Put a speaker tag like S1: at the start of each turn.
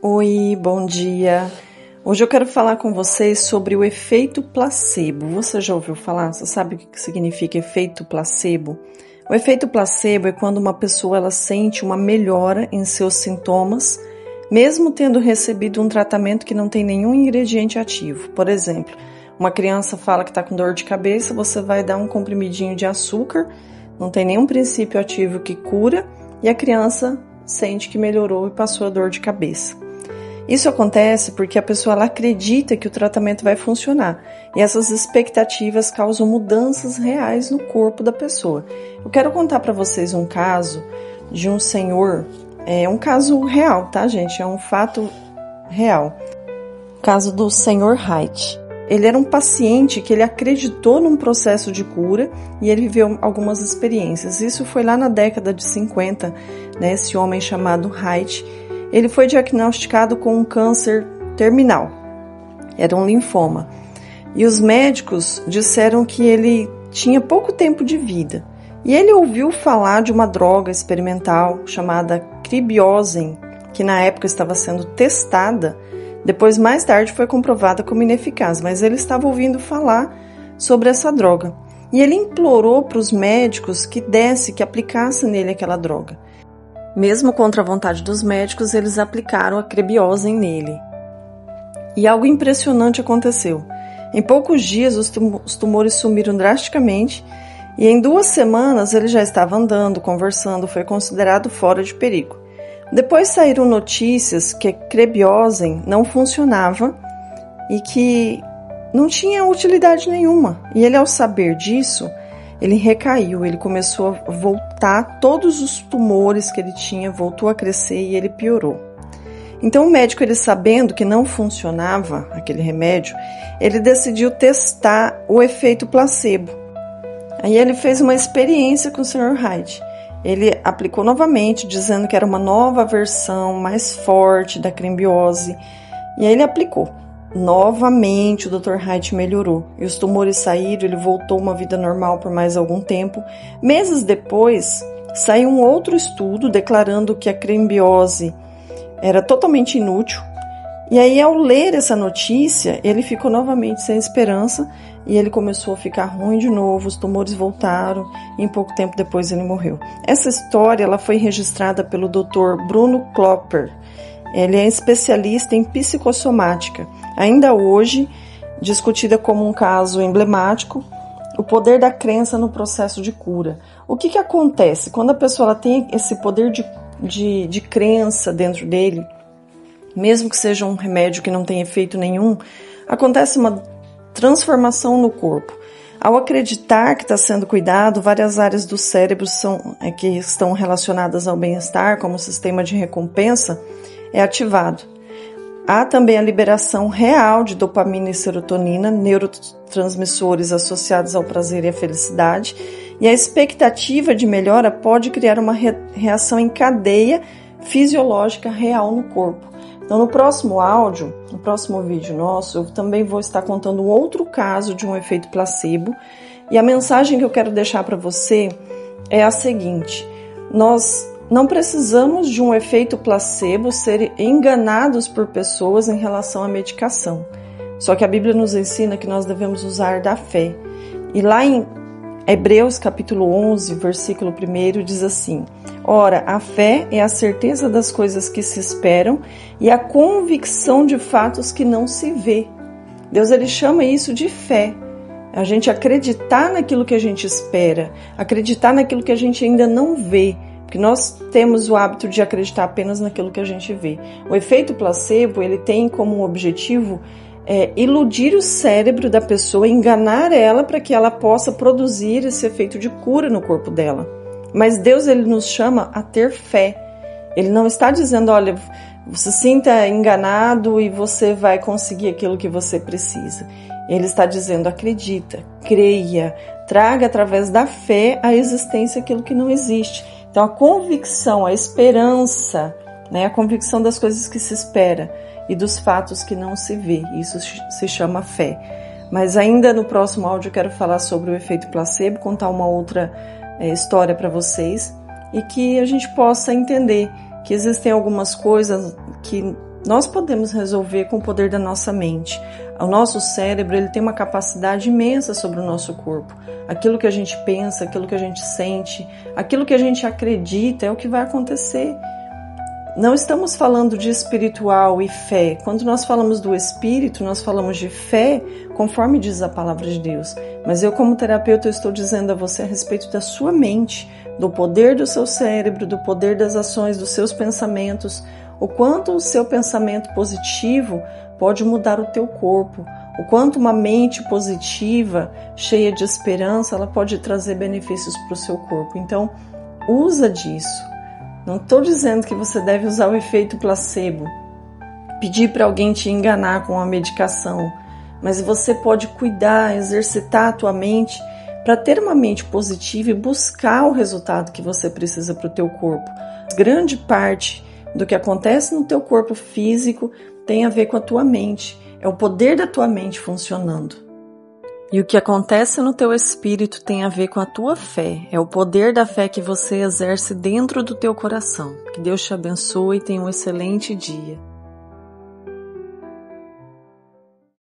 S1: Oi, bom dia. Hoje eu quero falar com vocês sobre o efeito placebo. Você já ouviu falar? Você sabe o que significa efeito placebo? O efeito placebo é quando uma pessoa ela sente uma melhora em seus sintomas, mesmo tendo recebido um tratamento que não tem nenhum ingrediente ativo. Por exemplo, uma criança fala que está com dor de cabeça, você vai dar um comprimidinho de açúcar, não tem nenhum princípio ativo que cura, e a criança sente que melhorou e passou a dor de cabeça. Isso acontece porque a pessoa ela acredita que o tratamento vai funcionar e essas expectativas causam mudanças reais no corpo da pessoa. Eu quero contar para vocês um caso de um senhor, um caso real, tá, gente? É um fato real. O caso do senhor Haidt. Ele era um paciente que ele acreditou num processo de cura e ele viveu algumas experiências. Isso foi lá na década de 50, né? Esse homem chamado Haidt, ele foi diagnosticado com um câncer terminal. Era um linfoma. E os médicos disseram que ele tinha pouco tempo de vida. E ele ouviu falar de uma droga experimental chamada Cribiosen, que na época estava sendo testada. Depois, mais tarde, foi comprovada como ineficaz, mas ele estava ouvindo falar sobre essa droga. E ele implorou para os médicos que aplicassem nele aquela droga. Mesmo contra a vontade dos médicos, eles aplicaram a Cribiosen nele. E algo impressionante aconteceu. Em poucos dias, os tumores sumiram drasticamente e em 2 semanas ele já estava andando, conversando, foi considerado fora de perigo. Depois saíram notícias que a Cribiosen não funcionava e que não tinha utilidade nenhuma. E ele, ao saber disso, ele recaiu, ele começou a voltar, todos os tumores que ele tinha voltou a crescer e ele piorou. Então o médico, ele sabendo que não funcionava aquele remédio, ele decidiu testar o efeito placebo. Aí ele fez uma experiência com o Sr. Haidt. Ele aplicou novamente, dizendo que era uma nova versão mais forte da Cribiosen. E aí ele aplicou. Novamente o Dr. Haidt melhorou. E os tumores saíram, ele voltou a uma vida normal por mais algum tempo. Meses depois, saiu um outro estudo declarando que a Cribiosen era totalmente inútil. E aí, ao ler essa notícia, ele ficou novamente sem esperança e ele começou a ficar ruim de novo, os tumores voltaram e em pouco tempo depois ele morreu. Essa história ela foi registrada pelo Dr. Bruno Klopper. Ele é especialista em psicossomática. Ainda hoje, discutida como um caso emblemático, o poder da crença no processo de cura. O que acontece? Quando a pessoa ela tem esse poder de crença dentro dele, mesmo que seja um remédio que não tem efeito nenhum, acontece uma transformação no corpo. Ao acreditar que está sendo cuidado, várias áreas do cérebro que estão relacionadas ao bem-estar, como o sistema de recompensa, é ativado. Há também a liberação real de dopamina e serotonina, neurotransmissores associados ao prazer e à felicidade, e a expectativa de melhora pode criar uma reação em cadeia fisiológica real no corpo. Então, no próximo áudio, no próximo vídeo nosso, eu também vou estar contando um outro caso de um efeito placebo. E a mensagem que eu quero deixar para você é a seguinte: nós não precisamos de um efeito placebo ser enganados por pessoas em relação à medicação. Só que a Bíblia nos ensina que nós devemos usar da fé. E lá em Hebreus capítulo 11, versículo 1 diz assim: ora, a fé é a certeza das coisas que se esperam e a convicção de fatos que não se vê. Deus ele chama isso de fé. A gente acreditar naquilo que a gente espera, acreditar naquilo que a gente ainda não vê, porque nós temos o hábito de acreditar apenas naquilo que a gente vê. O efeito placebo ele tem como objetivo iludir o cérebro da pessoa, enganar ela para que ela possa produzir esse efeito de cura no corpo dela. Mas Deus ele nos chama a ter fé. Ele não está dizendo, olha, você se sinta enganado e você vai conseguir aquilo que você precisa. Ele está dizendo, acredita, creia, traga através da fé a existência aquilo que não existe. Então a convicção, a esperança, né, a convicção das coisas que se espera e dos fatos que não se vê. Isso se chama fé. Mas ainda no próximo áudio eu quero falar sobre o efeito placebo, contar uma outra história para vocês e que a gente possa entender que existem algumas coisas que Nós podemos resolver com o poder da nossa mente. O nosso cérebro, ele tem uma capacidade imensa sobre o nosso corpo. Aquilo que a gente pensa, aquilo que a gente sente, aquilo que a gente acredita é o que vai acontecer. Não estamos falando de espiritual e fé. Quando nós falamos do espírito, nós falamos de fé, conforme diz a palavra de Deus. Mas eu, como terapeuta, eu estou dizendo a você a respeito da sua mente, do poder do seu cérebro, do poder das ações, dos seus pensamentos, o quanto o seu pensamento positivo pode mudar o teu corpo, o quanto uma mente positiva, cheia de esperança, ela pode trazer benefícios para o seu corpo. Então, usa disso. Não estou dizendo que você deve usar o efeito placebo, pedir para alguém te enganar com a medicação, mas você pode cuidar, exercitar a tua mente para ter uma mente positiva e buscar o resultado que você precisa para o teu corpo. Grande parte do que acontece no teu corpo físico tem a ver com a tua mente, é o poder da tua mente funcionando. E o que acontece no teu espírito tem a ver com a tua fé, é o poder da fé que você exerce dentro do teu coração. Que Deus te abençoe e tenha um excelente dia.